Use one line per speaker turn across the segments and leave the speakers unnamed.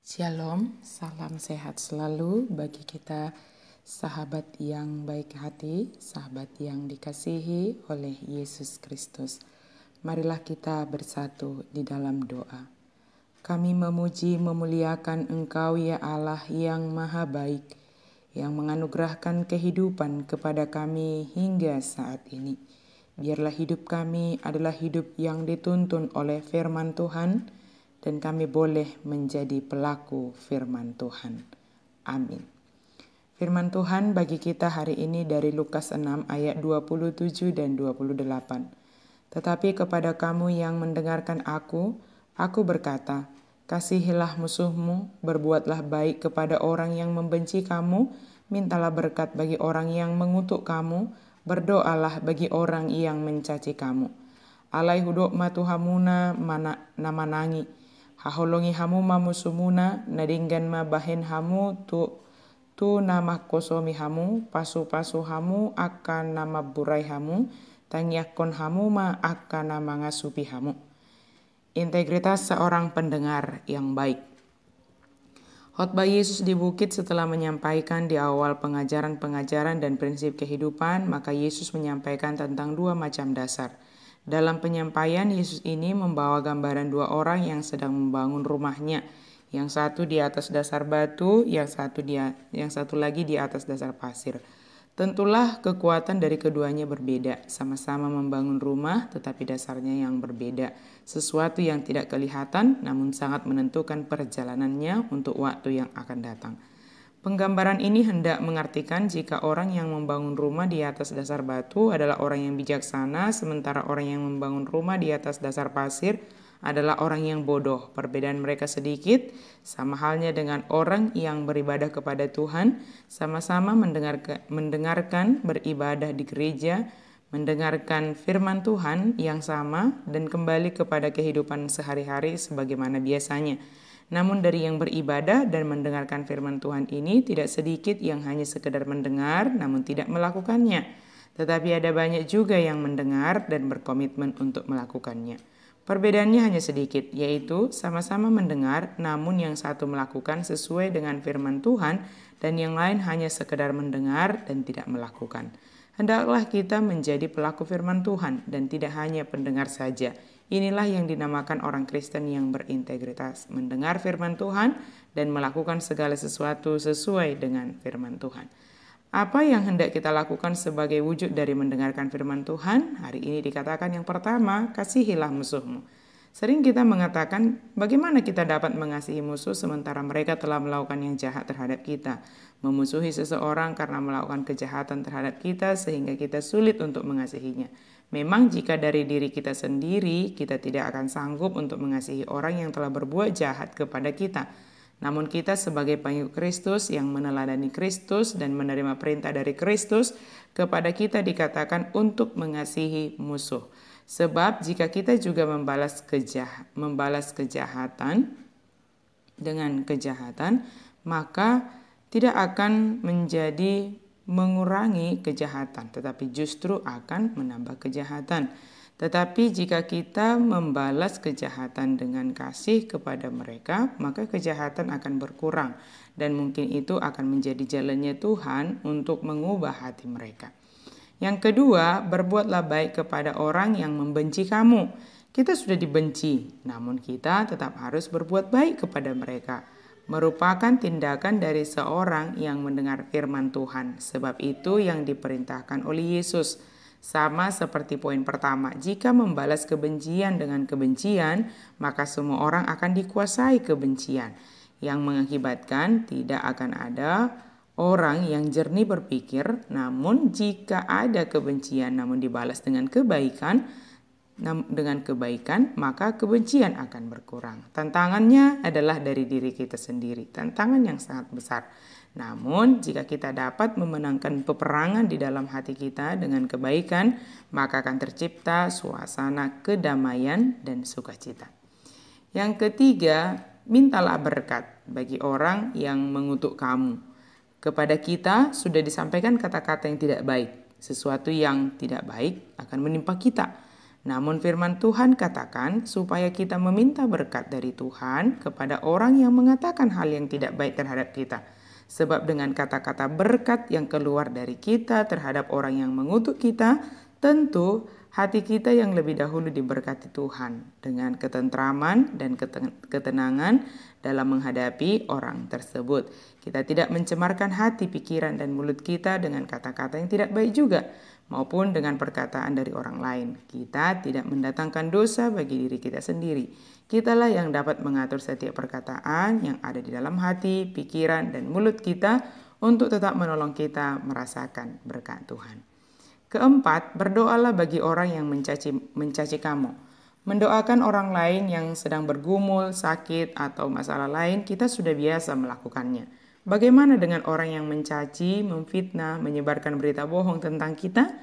Shalom, salam sehat selalu bagi kita sahabat yang baik hati, sahabat yang dikasihi oleh Yesus Kristus. Marilah kita bersatu di dalam doa. Kami memuji memuliakan Engkau ya Allah yang maha baik, yang menganugerahkan kehidupan kepada kami hingga saat ini. Biarlah hidup kami adalah hidup yang dituntun oleh firman Tuhan, dan kami boleh menjadi pelaku firman Tuhan. Amin. Firman Tuhan bagi kita hari ini dari Lukas 6 ayat 27 dan 28. Tetapi kepada kamu yang mendengarkan aku berkata, kasihilah musuhmu, berbuatlah baik kepada orang yang membenci kamu, mintalah berkat bagi orang yang mengutuk kamu, berdoalah bagi orang yang mencaci kamu. Alai hudok matuhamuna nama nangi, haholongi hamu mamusumuna, nadinggan ma bahen hamu tu nama kosomi hamu, pasu-pasu hamu akan nama burai hamu, tangyakon hamu ma akan nama ngasupi hamu. Integritas seorang pendengar yang baik. Khotbah Yesus di bukit setelah menyampaikan di awal pengajaran-pengajaran dan prinsip kehidupan, maka Yesus menyampaikan tentang dua macam dasar. Dalam penyampaian, Yesus ini membawa gambaran dua orang yang sedang membangun rumahnya. Yang satu di atas dasar batu, yang satu lagi di atas dasar pasir. Tentulah kekuatan dari keduanya berbeda, sama-sama membangun rumah tetapi dasarnya yang berbeda. Sesuatu yang tidak kelihatan namun sangat menentukan perjalanannya untuk waktu yang akan datang. Penggambaran ini hendak mengartikan jika orang yang membangun rumah di atas dasar batu adalah orang yang bijaksana, sementara orang yang membangun rumah di atas dasar pasir adalah orang yang bodoh. Perbedaan mereka sedikit, sama halnya dengan orang yang beribadah kepada Tuhan, sama-sama mendengarkan beribadah di gereja, mendengarkan firman Tuhan yang sama, dan kembali kepada kehidupan sehari-hari sebagaimana biasanya. Namun dari yang beribadah dan mendengarkan firman Tuhan ini tidak sedikit yang hanya sekedar mendengar namun tidak melakukannya. Tetapi ada banyak juga yang mendengar dan berkomitmen untuk melakukannya. Perbedaannya hanya sedikit, yaitu sama-sama mendengar namun yang satu melakukan sesuai dengan firman Tuhan dan yang lain hanya sekedar mendengar dan tidak melakukan. Hendaklah kita menjadi pelaku firman Tuhan dan tidak hanya pendengar saja. Inilah yang dinamakan orang Kristen yang berintegritas, mendengar firman Tuhan dan melakukan segala sesuatu sesuai dengan firman Tuhan. Apa yang hendak kita lakukan sebagai wujud dari mendengarkan firman Tuhan? Hari ini dikatakan yang pertama, kasihilah musuhmu. Sering kita mengatakan bagaimana kita dapat mengasihi musuh sementara mereka telah melakukan yang jahat terhadap kita. Memusuhi seseorang karena melakukan kejahatan terhadap kita sehingga kita sulit untuk mengasihinya. Memang jika dari diri kita sendiri, kita tidak akan sanggup untuk mengasihi orang yang telah berbuat jahat kepada kita. Namun kita sebagai pengikut Kristus yang meneladani Kristus dan menerima perintah dari Kristus, kepada kita dikatakan untuk mengasihi musuh. Sebab jika kita juga membalas kejahatan dengan kejahatan, maka tidak akan menjadi mengurangi kejahatan, tetapi justru akan menambah kejahatan. Tetapi jika kita membalas kejahatan dengan kasih kepada mereka, maka kejahatan akan berkurang dan mungkin itu akan menjadi jalannya Tuhan untuk mengubah hati mereka. Yang kedua, berbuatlah baik kepada orang yang membenci kamu. Kita sudah dibenci, namun kita tetap harus berbuat baik kepada mereka. Merupakan tindakan dari seorang yang mendengar firman Tuhan. Sebab itu yang diperintahkan oleh Yesus. Sama seperti poin pertama, jika membalas kebencian dengan kebencian, maka semua orang akan dikuasai kebencian. Yang mengakibatkan tidak akan ada orang yang jernih berpikir, namun jika ada kebencian namun dibalas dengan kebaikan, maka kebencian akan berkurang. Tantangannya adalah dari diri kita sendiri, tantangan yang sangat besar. Namun jika kita dapat memenangkan peperangan di dalam hati kita dengan kebaikan, maka akan tercipta suasana kedamaian dan sukacita. Yang ketiga, mintalah berkat bagi orang yang mengutuk kamu. Kepada kita sudah disampaikan kata-kata yang tidak baik. Sesuatu yang tidak baik akan menimpa kita. Namun firman Tuhan katakan supaya kita meminta berkat dari Tuhan kepada orang yang mengatakan hal yang tidak baik terhadap kita. Sebab dengan kata-kata berkat yang keluar dari kita terhadap orang yang mengutuk kita, tentu hati kita yang lebih dahulu diberkati Tuhan dengan ketentraman dan ketenangan dalam menghadapi orang tersebut. Kita tidak mencemarkan hati, pikiran, dan mulut kita dengan kata-kata yang tidak baik juga, maupun dengan perkataan dari orang lain. Kita tidak mendatangkan dosa bagi diri kita sendiri. Kitalah yang dapat mengatur setiap perkataan yang ada di dalam hati, pikiran, dan mulut kita untuk tetap menolong kita merasakan berkat Tuhan. Keempat, berdoalah bagi orang yang mencaci kamu. Mendoakan orang lain yang sedang bergumul, sakit, atau masalah lain, kita sudah biasa melakukannya. Bagaimana dengan orang yang mencaci, memfitnah, menyebarkan berita bohong tentang kita?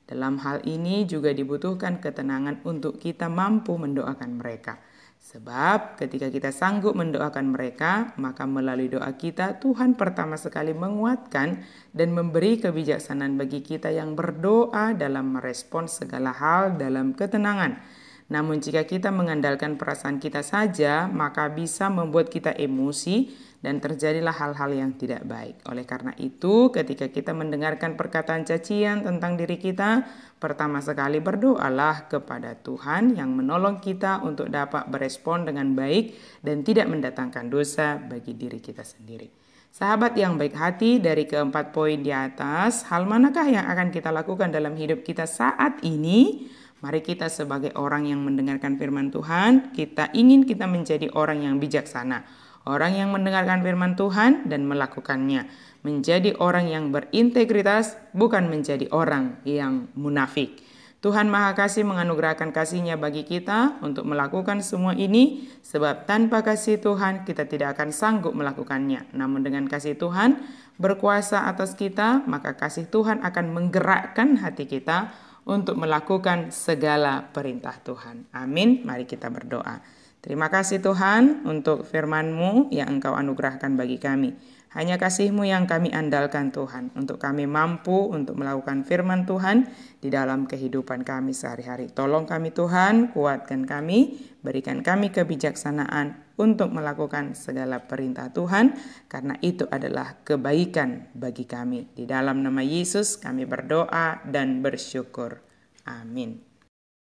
Dalam hal ini juga dibutuhkan ketenangan untuk kita mampu mendoakan mereka. Sebab ketika kita sanggup mendoakan mereka, maka melalui doa kita Tuhan pertama sekali menguatkan dan memberi kebijaksanaan bagi kita yang berdoa dalam merespons segala hal dalam ketenangan. Namun jika kita mengandalkan perasaan kita saja, maka bisa membuat kita emosi dan terjadilah hal-hal yang tidak baik. Oleh karena itu, ketika kita mendengarkan perkataan cacian tentang diri kita, pertama sekali berdoalah kepada Tuhan yang menolong kita untuk dapat berespon dengan baik dan tidak mendatangkan dosa bagi diri kita sendiri. Sahabat yang baik hati, dari keempat poin di atas, hal manakah yang akan kita lakukan dalam hidup kita saat ini? Mari kita sebagai orang yang mendengarkan firman Tuhan, kita menjadi orang yang bijaksana. Orang yang mendengarkan firman Tuhan dan melakukannya. Menjadi orang yang berintegritas, bukan menjadi orang yang munafik. Tuhan Maha Kasih menganugerahkan kasih-Nya bagi kita untuk melakukan semua ini. Sebab tanpa kasih Tuhan kita tidak akan sanggup melakukannya. Namun dengan kasih Tuhan berkuasa atas kita, maka kasih Tuhan akan menggerakkan hati kita untuk melakukan segala perintah Tuhan. Amin. Mari kita berdoa. Terima kasih Tuhan untuk firman-Mu yang Engkau anugerahkan bagi kami. Hanya kasih-Mu yang kami andalkan Tuhan, untuk kami mampu untuk melakukan firman Tuhan di dalam kehidupan kami sehari-hari. Tolong kami Tuhan, kuatkan kami, berikan kami kebijaksanaan untuk melakukan segala perintah Tuhan, karena itu adalah kebaikan bagi kami. Di dalam nama Yesus kami berdoa dan bersyukur. Amin.